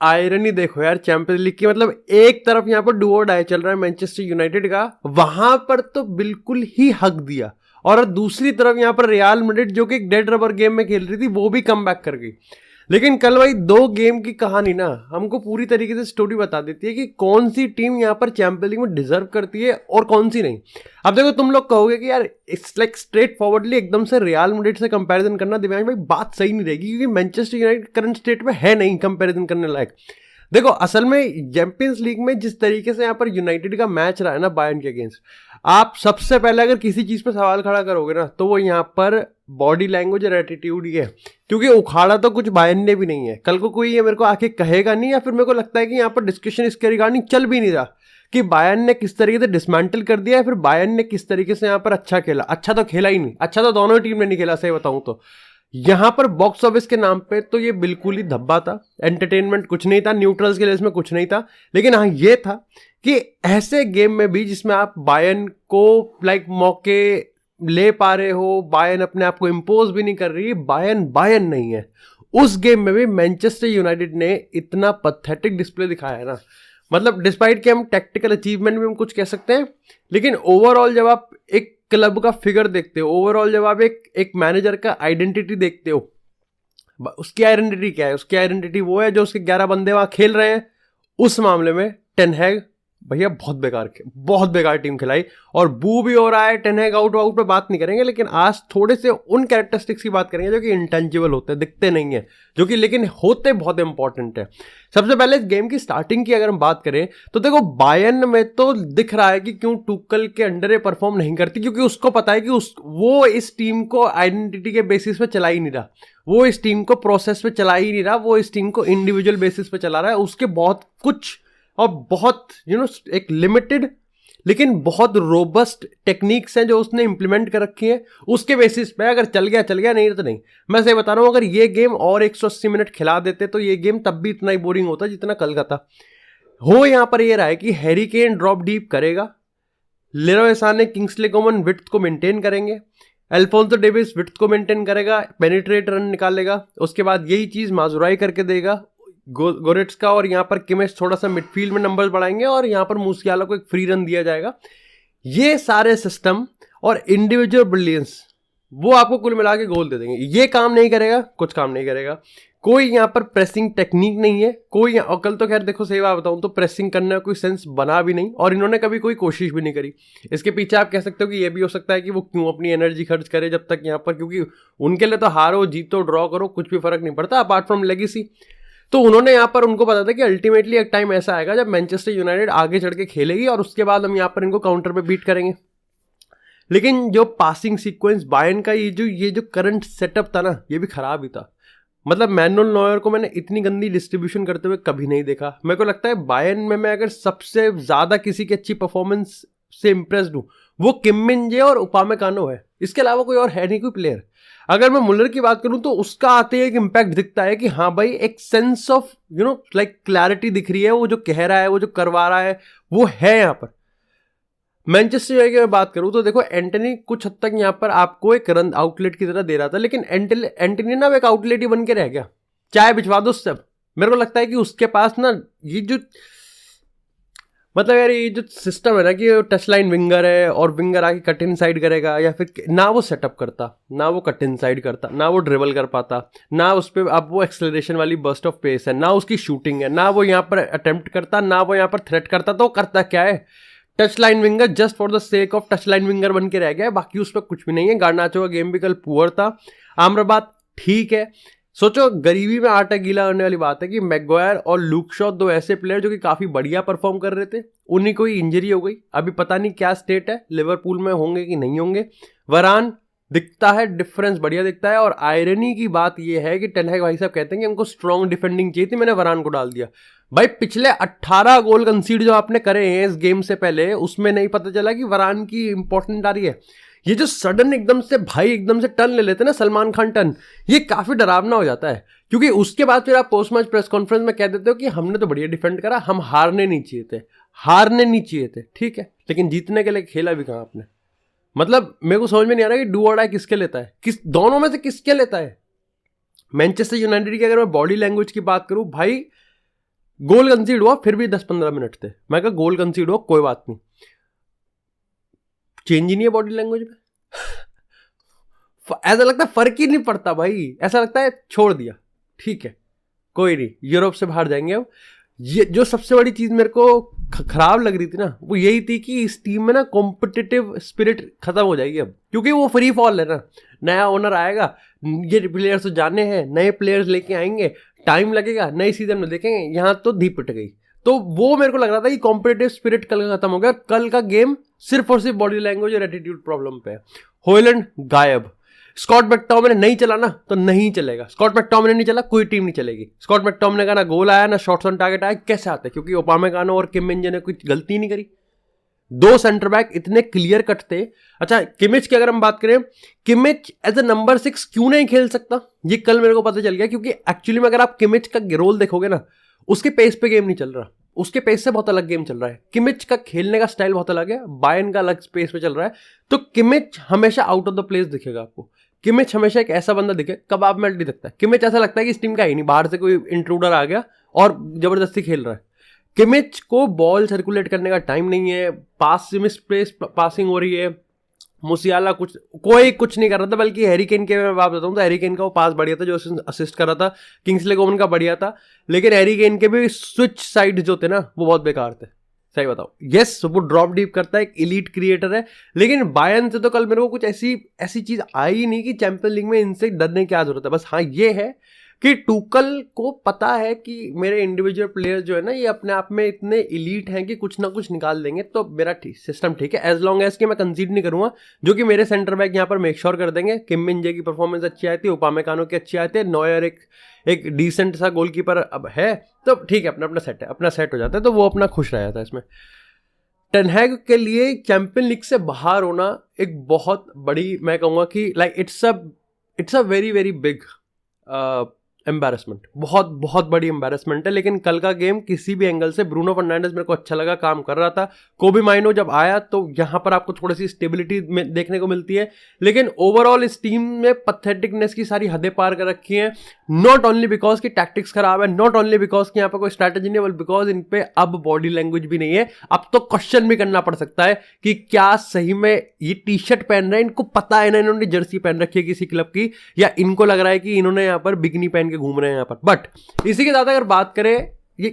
Irony देखो यार champions league की, मतलब एक तरफ यहाँ पर डू और डाई चल रहा है मैनचेस्टर यूनाइटेड का, वहां पर तो बिल्कुल ही हक दिया, और दूसरी तरफ यहाँ पर रियल मैड्रिड जो कि एक डेड रबर गेम में खेल रही थी वो भी कम बैक कर गई। लेकिन कल भाई 2 गेम की कहानी ना हमको पूरी तरीके से स्टोरी बता देती है कि कौन सी टीम यहाँ पर चैंपियंस लीग में डिजर्व करती है और कौन सी नहीं। अब देखो तुम लोग कहोगे कि यार इट्स लाइक स्ट्रेट फॉरवर्डली एकदम से रियल मैड्रिड से कंपैरिजन करना दिव्यांश भाई बात सही नहीं रहेगी, क्योंकि मैनचेस्टर यूनाइटेड करंट स्टेट में है नहीं कंपैरिजन करने लायक। देखो असल में चैंपियंस लीग में जिस तरीके से यहाँ पर यूनाइटेड का मैच रहा है ना बायर्न के अगेंस्ट, आप सबसे पहले अगर किसी चीज पर सवाल खड़ा करोगे ना तो वो यहाँ पर बॉडी लैंग्वेज और एटीट्यूड ही है, क्योंकि उखाड़ा तो कुछ बायर्न ने भी नहीं है। कल को कोई ये मेरे को आके कहेगा नहीं, या फिर मेरे को लगता है कि यहाँ पर डिस्कशन इसके रिगार्डिंग चल भी नहीं रहा कि बायर्न ने किस तरीके से डिसमेंटल कर दिया है, फिर बायर्न ने किस तरीके से यहाँ पर अच्छा खेला। अच्छा तो खेला ही नहीं, अच्छा तो दोनों टीम ने नहीं खेला सही बताऊं तो। यहां पर बॉक्स ऑफिस के नाम पे तो ये बिल्कुल ही धब्बा था, एंटरटेनमेंट कुछ नहीं था, न्यूट्रल्स के लिए इसमें कुछ नहीं था। लेकिन हाँ ये था कि ऐसे गेम में भी जिसमें आप बायर्न को लाइक मौके ले पा रहे हो, बायर्न अपने आप को इम्पोज भी नहीं कर रही, बायर्न बायर्न नहीं है, उस गेम में भी मैनचेस्टर यूनाइटेड ने इतना पथेटिक डिस्प्ले दिखाया है ना। मतलब डिस्पाइट कि हम टैक्टिकल अचीवमेंट भी हम कुछ कह सकते हैं, लेकिन ओवरऑल जब आप एक क्लब का फिगर देखते हो, ओवरऑल जब आप एक मैनेजर का आइडेंटिटी देखते हो, उसकी आइडेंटिटी क्या है? उसकी आइडेंटिटी वो है जो उसके 11 बंदे वहां खेल रहे हैं। उस मामले में टेन हैग भैया बहुत बेकार टीम खिलाई, और बू भी हो रहा है। टेन हैग आउट पे बात नहीं करेंगे, लेकिन आज थोड़े से उन कैरेक्टरिस्टिक्स की बात करेंगे जो कि इंटेंजिबल होते हैं, दिखते नहीं है, जो कि लेकिन होते बहुत इंपॉर्टेंट है। सबसे पहले इस गेम की स्टार्टिंग की अगर हम बात करें तो देखो बायर्न में तो दिख रहा है कि क्यों टुकल के अंडर ये परफॉर्म नहीं करती, क्योंकि उसको पता है कि वो इस टीम को आइडेंटिटी के बेसिस पे चला ही नहीं रहा, वो इस टीम को प्रोसेस पे चला ही नहीं रहा, वो इस टीम को इंडिविजुअल बेसिस पे चला रहा है। उसके बहुत कुछ और बहुत एक लिमिटेड लेकिन बहुत रोबस्ट टेक्निक्स हैं जो उसने इंप्लीमेंट कर रखी है। उसके बेसिस पे अगर चल गया नहीं तो नहीं। मैं सही बता रहा हूं, अगर ये गेम और 180 मिनट खिला देते तो ये गेम तब भी इतना ही बोरिंग होता जितना कल का था। हो यहां पर ये रहा है कि हैरी केन ड्रॉप डीप करेगा, लेरोय साने किंग्सले कोमन विड्थ को मेंटेन करेंगे, अल्फोंसो डेविस विड्थ को मेंटेन करेगा, पेनिट्रेट रन निकालेगा, उसके बाद यही चीज माजुराई करके देगा गोरेट्स्का, और यहाँ पर किमेश थोड़ा सा मिडफील्ड में नंबर्स बढ़ाएंगे, और यहाँ पर मूसियाला को एक फ्री रन दिया जाएगा। ये सारे सिस्टम और इंडिविजुअल ब्रिलियंस वो आपको कुल मिला के गोल दे देंगे। ये काम नहीं करेगा, कुछ काम नहीं करेगा। कोई यहाँ पर प्रेसिंग टेक्निक नहीं है, कोई और कल तो खैर देखो सही बात बताऊं तो प्रेसिंग करने का कोई सेंस बना भी नहीं, और इन्होंने कभी कोई कोशिश भी नहीं करी। इसके पीछे आप कह सकते हो कि ये भी हो सकता है कि वो क्यों अपनी एनर्जी खर्च करे जब तक यहाँ पर, क्योंकि उनके लिए तो हारो जीतो ड्रॉ करो कुछ भी फर्क नहीं पड़ता अपार्ट फ्रॉम लेगेसी। तो उन्होंने यहाँ पर उनको पता था कि अल्टीमेटली एक टाइम ऐसा आएगा जब मैनचेस्टर यूनाइटेड आगे चढ़ के खेलेगी, और उसके बाद हम यहाँ पर इनको काउंटर पे बीट करेंगे। लेकिन जो पासिंग सीक्वेंस बायर्न का ये जो करंट सेटअप था ना, ये भी खराब ही था। मतलब मैनुअल नॉयर को मैंने इतनी गंदी डिस्ट्रीब्यूशन करते हुए कभी नहीं देखा। मेरे को लगता है बायर्न में मैं अगर सबसे ज्यादा किसी की अच्छी परफॉर्मेंस से इंप्रेस्ड हूं वो किम मिन जे और उपामेकानो है, इसके अलावा कोई और है नहीं कोई प्लेयर। अगर मैं मुलर की बात करूं तो उसका आते ही एक इम्पैक्ट दिखता है कि हाँ भाई एक सेंस ऑफ लाइक क्लैरिटी दिख रही है, वो जो कह रहा है वो जो करवा रहा है वो है यहाँ पर। मैनचेस्टर यूनाइटेड की मैं बात करूं तो देखो एंटनी कुछ हद तक यहाँ पर आपको एक रन आउटलेट की तरह दे रहा था, लेकिन एंटनी ना एक आउटलेट ही बन के रह गया, चाहे भिजवा दो सब। मेरे को लगता है कि उसके पास ना ये जो मतलब यार ये जो सिस्टम है ना कि टच लाइन विंगर है और विंगर आके कट इन साइड करेगा, या फिर ना वो सेटअप करता, ना वो कट इन साइड करता, ना वो ड्रिबल कर पाता, ना उस पर अब वो एक्सेलरेशन वाली बर्स्ट ऑफ पेस है, ना उसकी शूटिंग है, ना वो यहाँ पर अटेम्प्ट करता, ना वो यहाँ पर थ्रेट करता। तो करता क्या है? Touch line winger just for the sake of touch line winger बन के रह गया है, बाकी उस पर कुछ भी नहीं है। गार्नाचो का गेम भी कल पुअर था। आम्रबात ठीक है। सोचो गरीबी में आटा गीला करने वाली बात है कि मैगवायर और लूक शॉ दो ऐसे प्लेयर जो कि काफी बढ़िया परफॉर्म कर रहे थे, उन्हीं को ही इंजरी हो गई। अभी पता नहीं क्या स्टेट है, लिवरपूल में होंगे कि नहीं होंगे। वरान दिखता है डिफरेंस बढ़िया दिखता है, और आयरनी की बात यह है कि टेन हैग भाई साहब कहते हैं कि हमको स्ट्रॉन्ग डिफेंडिंग चाहिए थी, मैंने वरान को डाल दिया। भाई पिछले 18 गोल कंसीड जो आपने करे हैं इस गेम से पहले, उसमें नहीं पता चला कि वरान की इंपॉर्टेंट आ रही है। ये जो सडन एकदम से भाई एकदम से टर्न ले लेते ना सलमान खान टर्न, ये काफी डरावना हो जाता है, क्योंकि उसके बाद फिर आप पोस्ट मैच प्रेस कॉन्फ्रेंस में कह देते हो कि हमने तो बढ़िया डिफेंड करा, हम हारने नहीं चाहिए थे, ठीक है, लेकिन जीतने के लिए खेला भी कहां आपने। मतलब मेरे को समझ में नहीं आ रहा कि डू और डाई किसके लेता है, दोनों में से किसके लेता है। मैनचेस्टर यूनाइटेड की अगर मैं बॉडी लैंग्वेज की बात करूं भाई, गोल कंसीड हुआ फिर भी 10-15 मिनट थे, मैं कहा गोल कंसीड हुआ कोई बात नहीं, चेंज ही नहीं है बॉडी लैंग्वेज में। ऐसा लगता है फर्क ही नहीं पड़ता भाई, ऐसा लगता है छोड़ दिया, ठीक है कोई नहीं, यूरोप से बाहर जाएंगे अब। ये जो सबसे बड़ी चीज मेरे को खराब लग रही थी ना, वो यही थी कि इस टीम में ना कॉम्पिटिटिव स्पिरिट खत्म हो जाएगी अब, क्योंकि वो फ्री फॉल है ना, नया ओनर आएगा, ये प्लेयर्स तो जाने हैं, नए प्लेयर्स लेके आएंगे, टाइम लगेगा, नए सीजन में देखेंगे, यहाँ तो धी पिट गई। तो वो मेरे को लग रहा था कि कॉम्पिटिटिव स्पिरिट कल खत्म हो गया, कल का गेम सिर्फ और सिर्फ बॉडी लैंग्वेज और एटीट्यूड प्रॉब्लम पे है। होयलैंड गायब, स्कॉट मैकटोमिने नहीं चला ना तो नहीं चलेगा, स्कॉट मैकटोमिने नहीं चला कोई टीम नहीं चलेगी। स्कॉट मैकटोमिने का ना गोल आया ना शॉट्स ऑन टारगेट आया, कैसे आते? क्योंकि ओपामेकानो और किम मिन जे ने कुछ गलती नहीं करी, दो सेंटर बैक इतने क्लियर कट थे। अच्छा किमिच की अगर हम बात करें, किमिच एज ए नंबर 6 क्यों नहीं खेल सकता, ये कल मेरे को पता चल गया, क्योंकि एक्चुअली में अगर आप किमिच का रोल देखोगे ना, उसके पेस पे गेम नहीं चल रहा, उसके पेस से बहुत अलग गेम चल रहा है। किमिच का खेलने का स्टाइल बहुत अलग है, बायन का अलग पेस पे चल रहा है, तो किमिच हमेशा आउट ऑफ द प्लेस दिखेगा आपको। किमिच हमेशा एक ऐसा बंदा दिखे, कबाब मेल्ट नहीं दिखता, किमिच ऐसा लगता है कि इस टीम का ही नहीं, बाहर से कोई इंट्रूडर आ गया और जबरदस्ती खेल रहा है। किमिच को बॉल सर्कुलेट करने का टाइम नहीं है, पास मिस प्लेस पासिंग हो रही है, मुसियाला कोई कुछ नहीं कर रहा था, बल्कि हैरी केन के मैं बात बताऊं तो हैरी केन का वो पास बढ़िया था जो असिस्ट कर रहा था, किंग्सले कोमन का बढ़िया था, लेकिन हैरी केन के भी स्विच साइड जो थे ना वो बहुत बेकार थे, सही बताओ। यस वो ड्रॉप डीप करता है, एक एलीट क्रिएटर है, लेकिन बायर्न से तो कल मेरे को कुछ ऐसी चीज आई नहीं कि चैंपियंस लीग में इनसे डरने की क्या जरूरत है। बस हाँ ये है कि टूकल को पता है कि मेरे इंडिविजुअल प्लेयर्स जो है ना ये अपने आप में इतने एलीट हैं कि कुछ ना कुछ निकाल देंगे, तो मेरा सिस्टम ठीक है एज लॉन्ग एज कि मैं कंसीड नहीं करूंगा, जो कि मेरे सेंटर बैक यहाँ पर मेक श्योर कर देंगे। किम मिन जे की परफॉर्मेंस अच्छी आई थी, उपामेकानो की अच्छी आई थी, नॉयर एक डिसेंट सा गोलकीपर अब है, तो ठीक है अपना सेट है, अपना सेट हो जाता है, तो वो अपना खुश रह जाता है इसमें। टेन हैग के लिए चैंपियन लीग से बाहर होना एक बहुत बड़ी, मैं कहूँगा कि like it's a very very big embarrassment, बहुत बहुत बड़ी एम्बैरेसमेंट है। लेकिन कल का गेम किसी भी एंगल से, ब्रूनो फर्नांडिस मेरे को अच्छा लगा, काम कर रहा था, कोबी माइनो जब आया तो यहाँ पर आपको थोड़ी सी स्टेबिलिटी देखने को मिलती है, लेकिन ओवरऑल इस टीम में पथेटिकनेस की सारी हदें पार कर रखी हैं, नॉट ओनली बिकॉज की टैक्टिक्स खराब है, नॉट ओनली बिकॉज की यहाँ पर कोई स्ट्रैटेजी नहीं है, बिकॉज इन पे अब बॉडी लैंग्वेज भी नहीं है। अब तो क्वेश्चन भी करना पड़ सकता है कि क्या सही में ये टी शर्ट पहन रहे हैं, इनको पता है ना इन्होंने जर्सी पहन रखी है किसी क्लब की, या इनको लग रहा है कि इन्होंने यहाँ पर बिकनी पहन के घूम रहे हैं यहाँ पर। बट इसी के साथ अगर बात करें, ये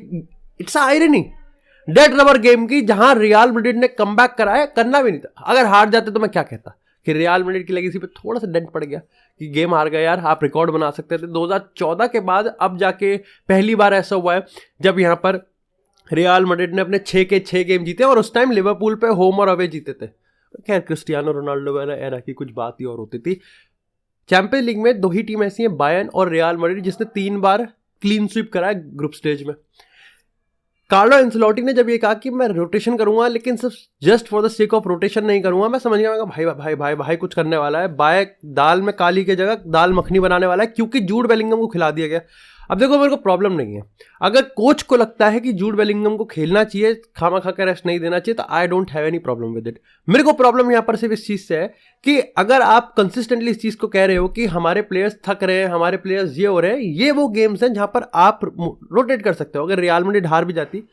it's irony dead rubber game की, जहां रियल मैड्रिड ने कमबैक कराया, करना भी नहीं था। अगर हार जाते तो मैं क्या कहता कि रियल मैड्रिड की लेगेसी पे थोड़ा सा डेंट पड़ गया कि गेम हार गया यार, आप रिकॉर्ड बना सकते थे। 2014 के बाद अब जाके पहली बार ऐसा हुआ है जब यहां पर रियल मैड्रिड ने अपने 6 के 6 गेम जीते, और उस टाइम लिवरपूल पे होम और अवे जीते थे। खैर क्रिस्टियानो रोनाल्डो एरा की कुछ बात ही और होती थी। चैंपियंस लीग में दो ही टीम ऐसी हैं, बायर्न और रियल मैड्रिड, जिसने 3 बार क्लीन स्वीप करा है ग्रुप स्टेज में। कार्लो एंसेलोटी ने जब ये कहा कि मैं रोटेशन करूंगा, लेकिन सिर्फ just for the sake of rotation नहीं करूंगा, मैं समझ गया भाई भाई भाई भाई कुछ करने वाला है, बाय दाल में काली की जगह दाल मखनी बनाने वाला है, क्योंकि जूड बेलिंगम को खिला दिया गया। अब देखो मेरे को प्रॉब्लम नहीं है, अगर कोच को लगता है कि जूड बेलिंगम को खेलना चाहिए, खामा खा के रेस्ट नहीं देना चाहिए, तो I don't have any problem with it. मेरे को प्रॉब्लम यहाँ पर सिर्फ इस चीज से है कि अगर आप कंसिस्टेंटली इस चीज को कह रहे हो कि हमारे प्लेयर्स थक रहे हैं, हमारे प्लेयर्स ये हो रहे हैं, ये वो गेम्स हैं जहां पर आप रोटेट कर सकते हो। अगर रियल मैड्रिड हार भी जाती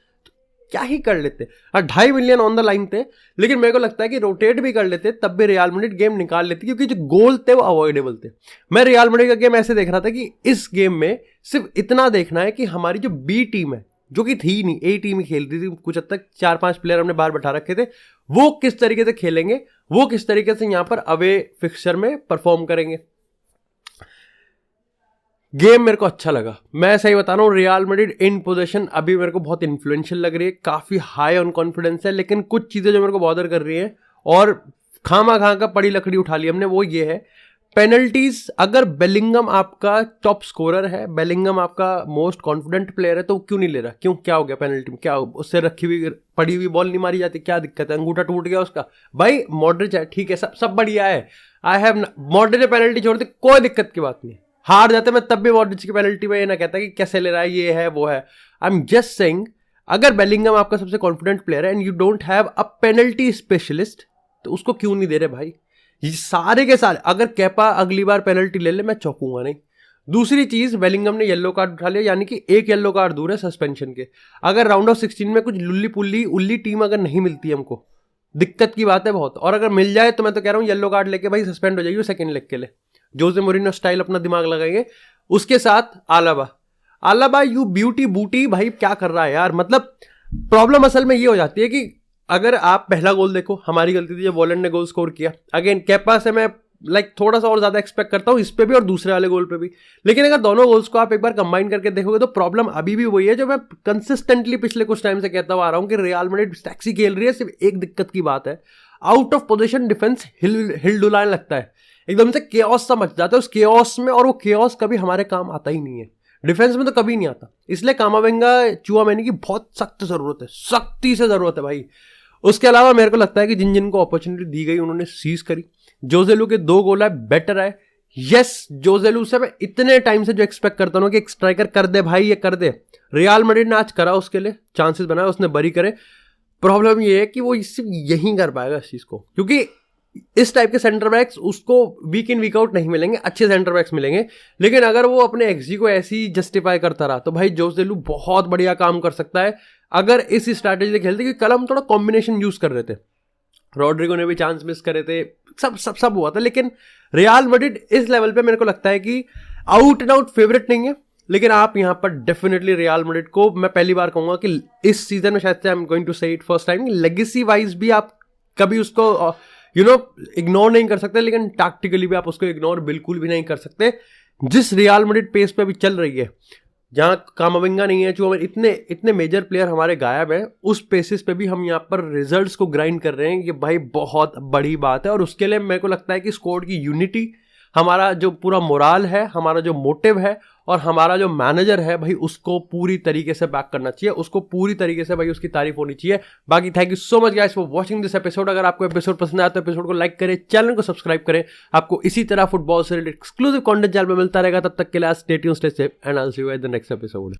क्या ही कर लेते, 2.5 मिलियन ऑन द लाइन थे, लेकिन मेरे को लगता है कि रोटेट भी कर लेते तब भी रियल मैड्रिड गेम निकाल लेती, क्योंकि जो गोल थे वो अवॉइडेबल थे। मैं रियल मैड्रिड का गेम ऐसे देख रहा था कि इस गेम में सिर्फ इतना देखना है कि हमारी जो बी टीम है, जो कि थी नहीं, ए टीम ही खेलती थी कुछ हद तक, 4-5 प्लेयर हमने बाहर बैठा रखे थे, वो किस तरीके से खेलेंगे, वो किस तरीके से यहाँ पर अवे फिक्सचर में परफॉर्म करेंगे। गेम मेरे को अच्छा लगा, मैं सही बता रहा हूँ। रियल मैड्रिड इन पोजीशन अभी मेरे को बहुत इन्फ्लुएंशियल लग रही है, काफी हाई ऑन कॉन्फिडेंस है, लेकिन कुछ चीजें जो मेरे को बॉदर कर रही हैं और खामा खा का पड़ी लकड़ी उठा ली हमने, वो ये है पेनल्टीज। अगर बेलिंगम आपका टॉप स्कोरर है, बेलिंगम आपका मोस्ट कॉन्फिडेंट प्लेयर है, तो क्यों नहीं ले रहा? क्यों, क्या हो गया पेनल्टी में? क्या उससे रखी हुई पड़ी हुई बॉल नहीं मारी जाती? क्या दिक्कत है? अंगूठा टूट गया उसका? भाई मॉडरिच है, ठीक है, सब बढ़िया है, आई हैव मॉडरिच ने पेनल्टी छोड़ दी, कोई दिक्कत की बात नहीं। हार जाते मैं तब भी मॉडरिच की पेनल्टी में ये ना कहता कि कैसे ले रहा है, ये है वो है। आई एम जस्ट सेइंग, अगर बेलिंगम आपका सबसे कॉन्फिडेंट प्लेयर है and you don't have a penalty specialist, तो उसको क्यों नहीं दे रहे भाई? ये सारे के सारे, अगर कैपा अगली बार पेनल्टी ले ले मैं चौंकूंगा नहीं, दूसरी चीज, बेलिंगम ने येलो कार्ड उठा लिया, यानी कि एक येलो कार्ड दूर है सस्पेंशन के। अगर राउंड ऑफ 16 में कुछ लुल्ली पुल्ली उल्ली टीम अगर नहीं मिलती हमको, दिक्कत की बात है बहुत। और अगर मिल जाए तो मैं तो कह रहा हूँ येलो कार्ड लेके भाई सस्पेंड हो जाइए सेकंड लेग के लिए। जोसे मोरिनो स्टाइल अपना दिमाग लगाइए। उसके साथ आलाबा यू ब्यूटी बूटी, भाई क्या कर रहा है यार। मतलब प्रॉब्लम असल में ये हो जाती है कि अगर आप पहला गोल देखो, हमारी गलती थी जब वॉलेंट ने गोल स्कोर किया। अगेन केपा से मैं थोड़ा सा और ज्यादा एक्सपेक्ट करता हूँ इस पे भी और दूसरे वाले गोल पे भी। लेकिन अगर दोनों गोल्स को आप एक बार कंबाइन करके देखोगे तो प्रॉब्लम अभी भी वही है जो मैं कंसिस्टेंटली पिछले कुछ टाइम से कहता हुआ आ रहा हूँ कि रियल मैड्रिड टैक्सी खेल रही है। सिर्फ एक दिक्कत की बात है, आउट ऑफ पोजीशन डिफेंस हिल डुलाने लगता है, एकदम से केओस सा मच जाता है उस केओस में, और वो केओस कभी हमारे काम आता ही नहीं है, डिफेंस में तो कभी नहीं आता। इसलिए कामाविंगा चुआमेनी की बहुत सख्त जरूरत है, सख्ती से जरूरत है भाई। उसके अलावा मेरे को लगता है कि जिन जिनको अपॉर्चुनिटी दी गई उन्होंने सीज करी। जोसेलू के 2 गोल है, बेटर है। यस, जोसेलू से मैं इतने टाइम से जो एक्सपेक्ट करता हूँ कि एक स्ट्राइकर कर दे भाई, ये कर दे। रियल मैड्रिड ने आज करा, उसके लिए चांसेस बनाए, उसने बरी करे। प्रॉब्लम ये है कि वो सिर्फ यही कर पाएगा इस चीज को, क्योंकि इस टाइप के सेंटर बैक्स उसको वीक इन वीक आउट नहीं मिलेंगे, अच्छे सेंटर बैक्स मिलेंगे। लेकिन अगर वो अपने एक्सजी को ऐसे ही जस्टिफाई करता रहा तो भाई जोसेलू बहुत बढ़िया काम कर सकता है अगर इस स्ट्रैटेजी से खेलते। क्योंकि कल हम थोड़ा कॉम्बिनेशन यूज कर रहे थे, रॉड्रिगो ने भी चांस मिस करे थे, सब हुआ था। लेकिन रियल मैड्रिड इस लेवल पे मेरे को लगता है कि आउट एंड आउट फेवरेट नहीं है। लेकिन आप यहाँ पर डेफिनेटली रियल मैड्रिड को मैं पहली बार कहूंगा कि इस सीजन में शायद से आई एम गोइंग टू से it first time, legacy wise भी आप कभी उसको इग्नोर नहीं कर सकते, लेकिन टैक्टिकली भी आप उसको इग्नोर बिल्कुल भी नहीं कर सकते। जिस रियल मैड्रिड पेस पे अभी चल रही है, जहां कामाविंगा नहीं है, जो इतने मेजर प्लेयर हमारे गायब हैं, उस पेसिस पे भी हम यहाँ पर रिजल्ट्स को ग्राइंड कर रहे हैं, ये भाई बहुत बड़ी बात है। और उसके लिए मेरे को लगता है कि स्क्वाड की यूनिटी, हमारा जो पूरा मोराल है, हमारा जो मोटिव है और हमारा जो मैनेजर है भाई, उसको पूरी तरीके से बैक करना चाहिए, उसको पूरी तरीके से भाई उसकी तारीफ होनी चाहिए। बाकी thank you so much guys for watching this episode. अगर आपको एपिसोड पसंद आया तो एपिसोड को लाइक करें, चैनल को सब्सक्राइब करें। आपको इसी तरह फुटबॉल से रिलेटेड एक्सक्लूसिव कंटेंट चैनल में मिलता रहेगा। तब तक के लिए stay tuned, stay safe and I will see you at the next episode.